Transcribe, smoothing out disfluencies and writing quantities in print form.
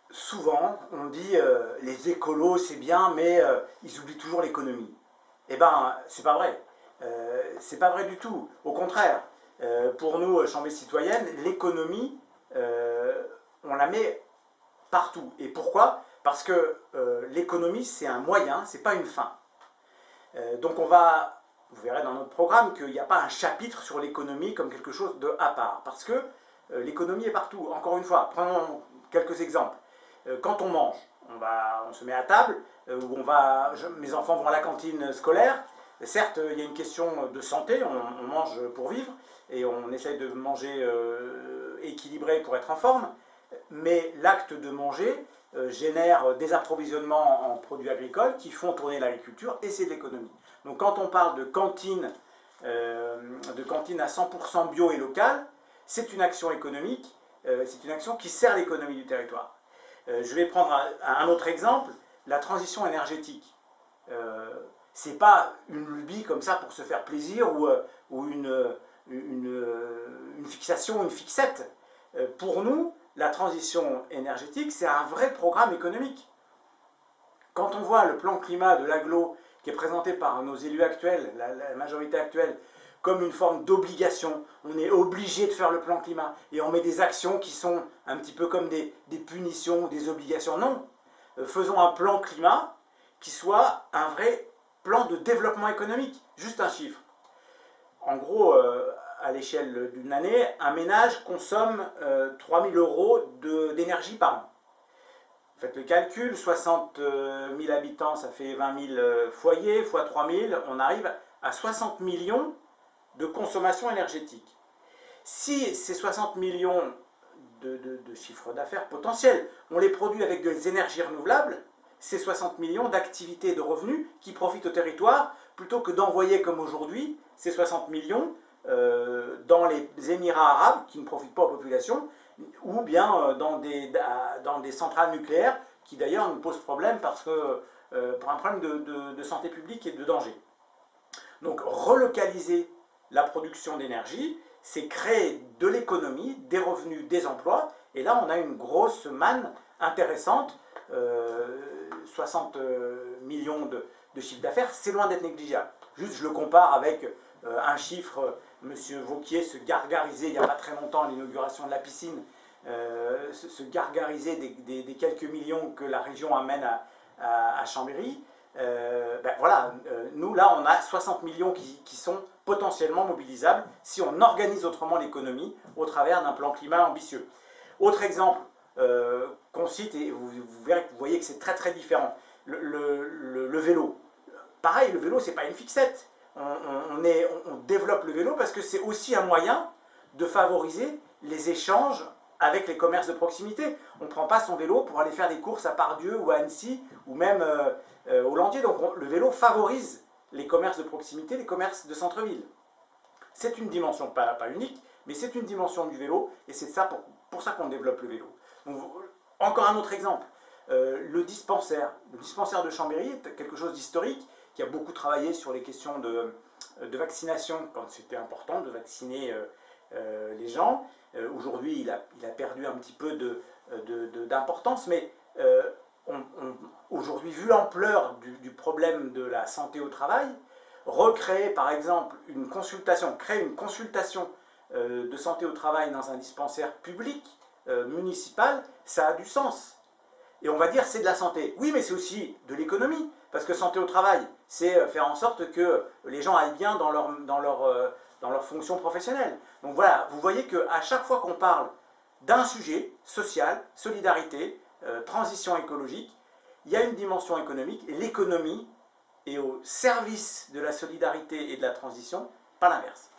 Souvent, on dit les écolos c'est bien, mais ils oublient toujours l'économie. Eh ben, c'est pas vrai. C'est pas vrai du tout. Au contraire, pour nous, Chambre citoyenne, l'économie, on la met partout. Et pourquoi? Parce que l'économie, c'est un moyen, c'est pas une fin. Donc vous verrez dans notre programme qu'il n'y a pas un chapitre sur l'économie comme quelque chose de à part. Parce que l'économie est partout. Encore une fois, prenons quelques exemples. Quand on mange, on se met à table, mes enfants vont à la cantine scolaire. Certes, il y a une question de santé, on mange pour vivre et on essaye de manger équilibré pour être en forme, mais l'acte de manger génère des approvisionnements en produits agricoles qui font tourner l'agriculture et c'est de l'économie. Donc quand on parle de cantine à 100% bio et locale, c'est une action économique, c'est une action qui sert l'économie du territoire. Je vais prendre un autre exemple, la transition énergétique. C'est pas une lubie comme ça pour se faire plaisir ou une fixation, une fixette. Pour nous, la transition énergétique, c'est un vrai programme économique. Quand on voit le plan climat de l'Aglo qui est présenté par nos élus actuels, la majorité actuelle, comme une forme d'obligation, on est obligé de faire le plan climat, et on met des actions qui sont un petit peu comme des punitions ou des obligations. Non, faisons un plan climat qui soit un vrai plan de développement économique. Juste un chiffre. En gros, à l'échelle d'une année, un ménage consomme 3 000 € d'énergie par an. Faites le calcul, 60 000 habitants, ça fait 20 000 foyers, fois 3 000, on arrive à 60 millions de consommation énergétique. Si ces 60 millions de chiffre d'affaires potentiels, on les produit avec des énergies renouvelables, c'est 60 millions d'activités et de revenus qui profitent au territoire, plutôt que d'envoyer comme aujourd'hui ces 60 millions dans les Émirats arabes, qui ne profitent pas aux populations, ou bien dans des centrales nucléaires, qui d'ailleurs nous posent problème parce que, pour un problème de santé publique et de danger. Donc relocaliser la production d'énergie, c'est créer de l'économie, des revenus, des emplois, et là on a une grosse manne intéressante, 60 millions de chiffre d'affaires, c'est loin d'être négligeable. Juste je le compare avec un chiffre, M. Vauquier se gargarisait il n'y a pas très longtemps à l'inauguration de la piscine, se gargariser des quelques millions que la région amène à Chambéry. Voilà, nous là on a 60 millions qui sont potentiellement mobilisables si on organise autrement l'économie au travers d'un plan climat ambitieux. Autre exemple qu'on cite, et vous voyez que c'est très très différent, le vélo. Pareil, le vélo c'est pas une fixette, on développe le vélo parce que c'est aussi un moyen de favoriser les échanges avec les commerces de proximité. On ne prend pas son vélo pour aller faire des courses à Pardieu ou à Annecy ou même au Landier. Donc le vélo favorise les commerces de proximité, les commerces de centre-ville. C'est une dimension pas unique, mais c'est une dimension du vélo et c'est pour ça qu'on développe le vélo. Donc, encore un autre exemple, le dispensaire. Le dispensaire de Chambéry est quelque chose d'historique qui a beaucoup travaillé sur les questions de vaccination quand c'était important de vacciner les gens. Aujourd'hui, il a perdu un petit peu d'importance, mais aujourd'hui, vu l'ampleur du problème de la santé au travail, recréer par exemple créer une consultation de santé au travail dans un dispensaire public, municipal, ça a du sens. Et on va dire c'est de la santé. Oui, mais c'est aussi de l'économie, parce que santé au travail, c'est faire en sorte que les gens aillent bien dans leur fonction professionnelle. Donc voilà, vous voyez qu'à chaque fois qu'on parle d'un sujet social, solidarité, transition écologique, il y a une dimension économique, et l'économie est au service de la solidarité et de la transition, pas l'inverse.